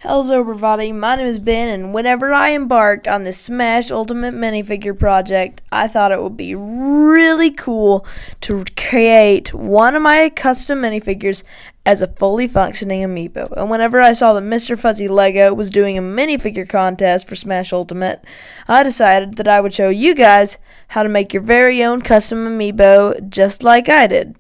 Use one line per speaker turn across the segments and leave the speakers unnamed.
Hellzo Ebryvody, my name is Ben, and whenever I embarked on this Smash Ultimate minifigure project, I thought it would be really cool to create one of my custom minifigures as a fully functioning amiibo. And whenever I saw that MrFuzyLego was doing a minifigure contest for Smash Ultimate, I decided that I would show you guys how to make your very own custom amiibo just like I did.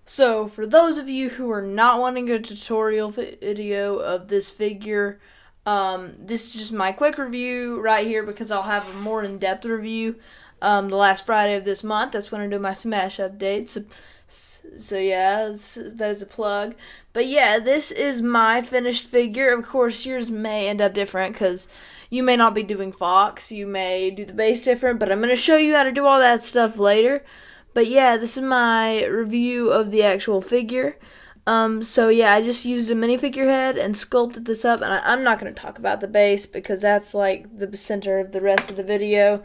So, for those of you who are not wanting a tutorial video of this figure, this is just my quick review right here because I'll have a more in-depth review the last Friday of this month. That's when I do my Smash updates. So yeah, there's a plug. But yeah, this is my finished figure. Of course, yours may end up different because you may not be doing Fox. You may do the base different, but I'm going to show you how to do all that stuff later. But yeah, this is my review of the actual figure. So yeah, I just used a minifigure head and sculpted this up, and I'm not going to talk about the base because that's like the center of the rest of the video.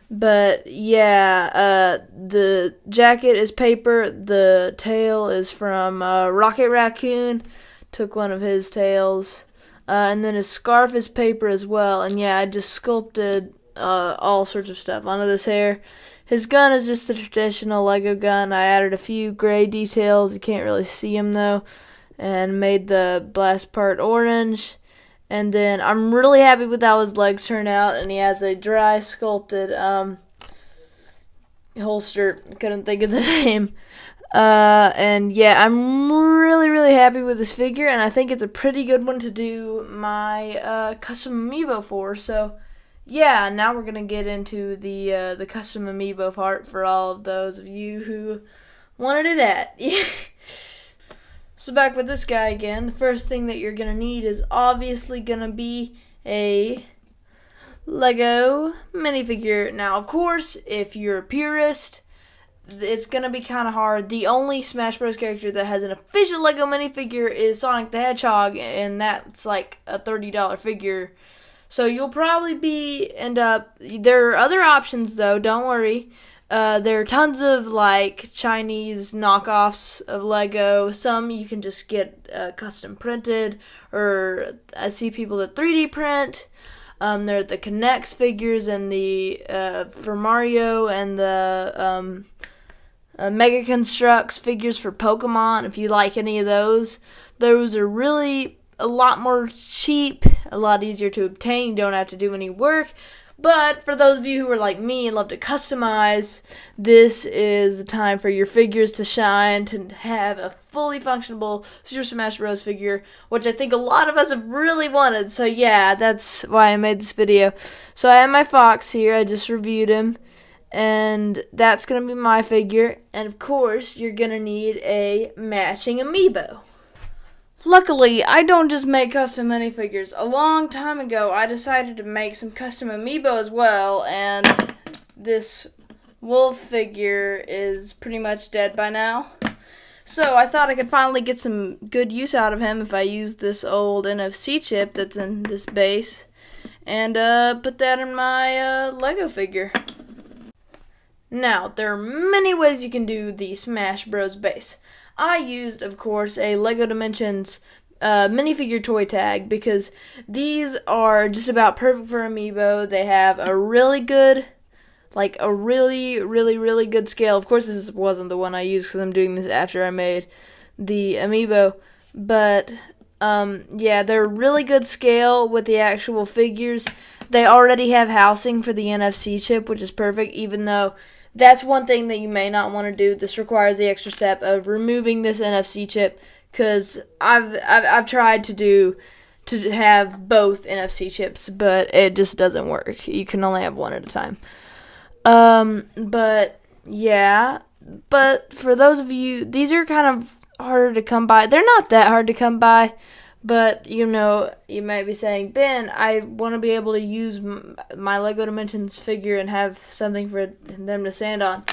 But yeah, the jacket is paper, the tail is from Rocket Raccoon, took one of his tails, and then his scarf is paper as well, and yeah, I just sculpted all sorts of stuff onto this hair. His gun is just the traditional Lego gun. I added a few gray details, you can't really see them though, and made the blast part orange. And then I'm really happy with how his legs turn out, and he has a dry sculpted holster. Couldn't think of the name. And yeah, I'm really happy with this figure, and I think it's a pretty good one to do my custom amiibo for. So yeah, now we're gonna get into the custom amiibo part for all of those of you who want to do that. So back with this guy again, the first thing that you're going to need is obviously going to be a Lego minifigure. Now, of course, if you're a purist, it's going to be kind of hard. The only Smash Bros. Character that has an official Lego minifigure is Sonic the Hedgehog, and that's like a $30 figure. So you'll probably end up, there are other options though, don't worry. There are tons of like Chinese knockoffs of Lego. Some you can just get custom printed, or I see people that 3D print. There are the Connects figures and the for Mario, and the Mega Constructs figures for Pokemon. If you like any of those are really a lot more cheap, a lot easier to obtain. You don't have to do any work. But for those of you who are like me and love to customize, this is the time for your figures to shine, to have a fully functionable Super Smash Bros. Figure, which I think a lot of us have really wanted. So yeah, that's why I made this video. So I have my Fox here, I just reviewed him, and that's going to be my figure. And of course, you're going to need a matching amiibo. Luckily, I don't just make custom minifigures. A long time ago, I decided to make some custom amiibo as well, and this wolf figure is pretty much dead by now. So I thought I could finally get some good use out of him if I use this old NFC chip that's in this base, and put that in my Lego figure. Now, there are many ways you can do the Smash Bros. Base. I used, of course, a Lego Dimensions minifigure toy tag because these are just about perfect for amiibo. They have a really good, like a really good scale. Of course, this wasn't the one I used because I'm doing this after I made the amiibo. But, yeah, they're really good scale with the actual figures. They already have housing for the NFC chip, which is perfect, even though that's one thing that you may not want to do. This requires the extra step of removing this NFC chip, because I've tried to have both NFC chips, but it just doesn't work. You can only have one at a time. But yeah, but for those of you, these are kind of harder to come by. They're not that hard to come by. But, you know, you might be saying, Ben, I want to be able to use my Lego Dimensions figure and have something for them to stand on.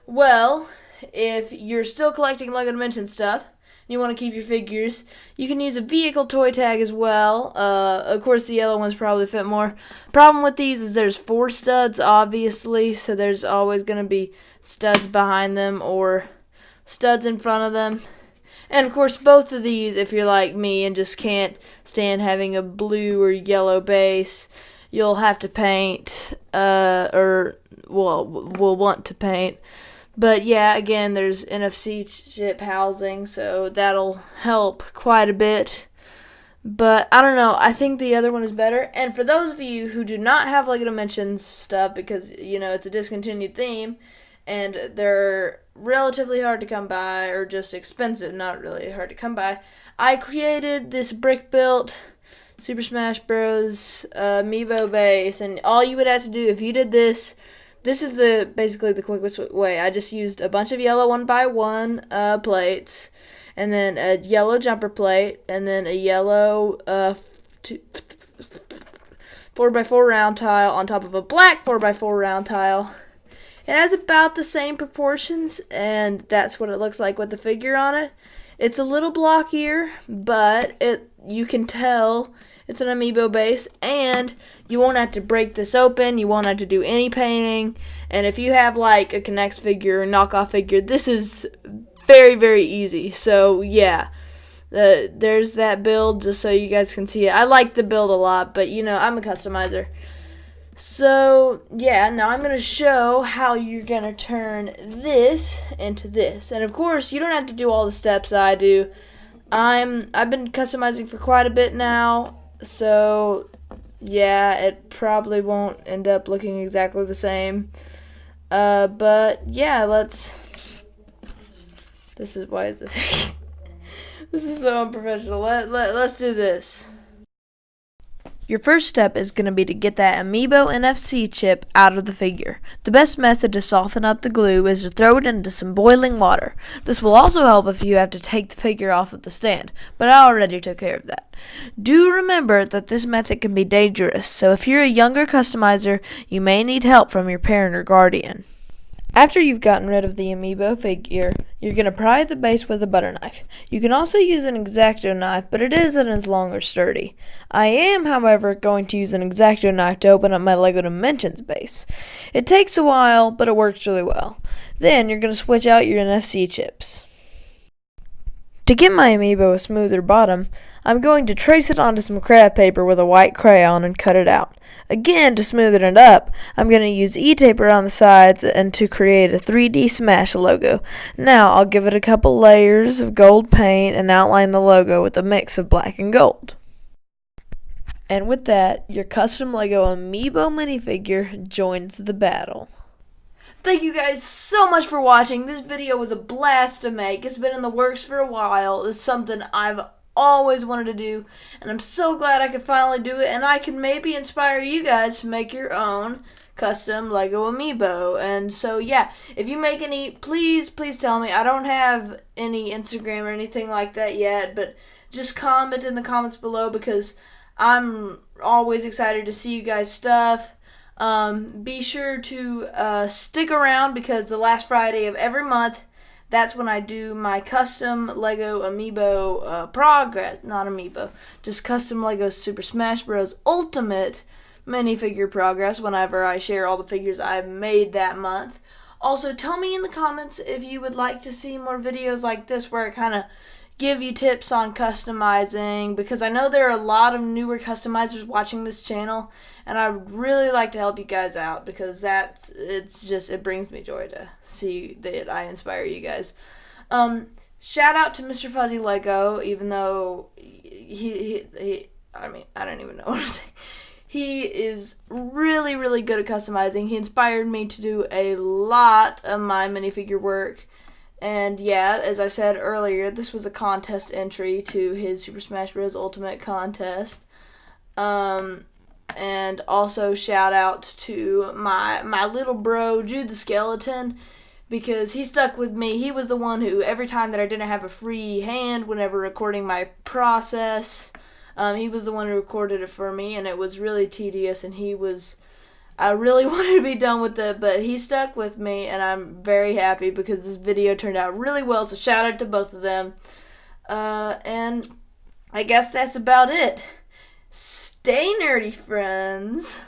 Well, if you're still collecting Lego Dimensions stuff, and you want to keep your figures, you can use a vehicle toy tag as well. Of course, the yellow ones probably fit more. Problem with these is there's 4 studs, obviously, so there's always going to be studs behind them or studs in front of them. And of course, both of these, if you're like me and just can't stand having a blue or yellow base, you'll have to paint, or will want to paint. But yeah, again, there's NFC chip housing, so that'll help quite a bit. But I don't know, I think the other one is better. And for those of you who do not have Lego Dimensions stuff because, it's a discontinued theme and they're relatively hard to come by, or just expensive, not really hard to come by, I created this brick built Super Smash Bros. Amiibo base, and all you would have to do if you did this is basically the quickest way. I just used a bunch of yellow 1x1 plates, and then a yellow jumper plate, and then a yellow 4x4 round tile on top of a black 4x4 round tile. It has about the same proportions, and that's what it looks like with the figure on it. It's a little blockier, but you can tell it's an Amiibo base, and you won't have to break this open. You won't have to do any painting. And if you have like a Connects figure or knockoff figure, this is very, very easy. So yeah, there's that build just so you guys can see it. I like the build a lot, but I'm a customizer. So yeah, now I'm going to show how you're going to turn this into this. And of course, you don't have to do all the steps I do. I've been customizing for quite a bit now. So, yeah, it probably won't end up looking exactly the same. But, yeah, this is this is so unprofessional. Let's do this. Your first step is going to be to get that Amiibo NFC chip out of the figure. The best method to soften up the glue is to throw it into some boiling water. This will also help if you have to take the figure off of the stand, but I already took care of that. Do remember that this method can be dangerous, so if you're a younger customizer, you may need help from your parent or guardian. After you've gotten rid of the Amiibo figure, you're going to pry the base with a butter knife. You can also use an X-Acto knife, but it isn't as long or sturdy. I am, however, going to use an X-Acto knife to open up my Lego Dimensions base. It takes a while, but it works really well. Then you're going to switch out your NFC chips. To get my Amiibo a smoother bottom, I'm going to trace it onto some craft paper with a white crayon and cut it out. Again, to smoothen it up, I'm going to use E-tape around the sides and to create a 3D Smash logo. Now, I'll give it a couple layers of gold paint and outline the logo with a mix of black and gold. And with that, your custom Lego Amiibo minifigure joins the battle. Thank you guys so much for watching. This video was a blast to make. It's been in the works for a while. It's something I've always wanted to do, and I'm so glad I could finally do it, and I can maybe inspire you guys to make your own custom Lego Amiibo. And so yeah, if you make any, please tell me. I don't have any Instagram or anything like that yet, but just comment in the comments below because I'm always excited to see you guys' stuff. Be sure to stick around because the last Friday of every month, that's when I do my custom Lego Amiibo just custom Lego Super Smash Bros. Ultimate minifigure progress whenever I share all the figures I've made that month. Also, tell me in the comments if you would like to see more videos like this where I kind of give you tips on customizing, because I know there are a lot of newer customizers watching this channel, and I would really like to help you guys out because it brings me joy to see that I inspire you guys. Shout out to MrFuzyLego, even though I don't even know what to say. He is really, really good at customizing. He inspired me to do a lot of my minifigure work. And yeah, as I said earlier, this was a contest entry to his Super Smash Bros. Ultimate contest. And also shout out to my little bro, Jude the Skeleton, because he stuck with me. He was the one who, every time that I didn't have a free hand whenever recording my process, he was the one who recorded it for me, and it was really tedious, and I really wanted to be done with it, but he stuck with me, and I'm very happy because this video turned out really well, so shout out to both of them. And I guess that's about it. Stay nerdy, friends.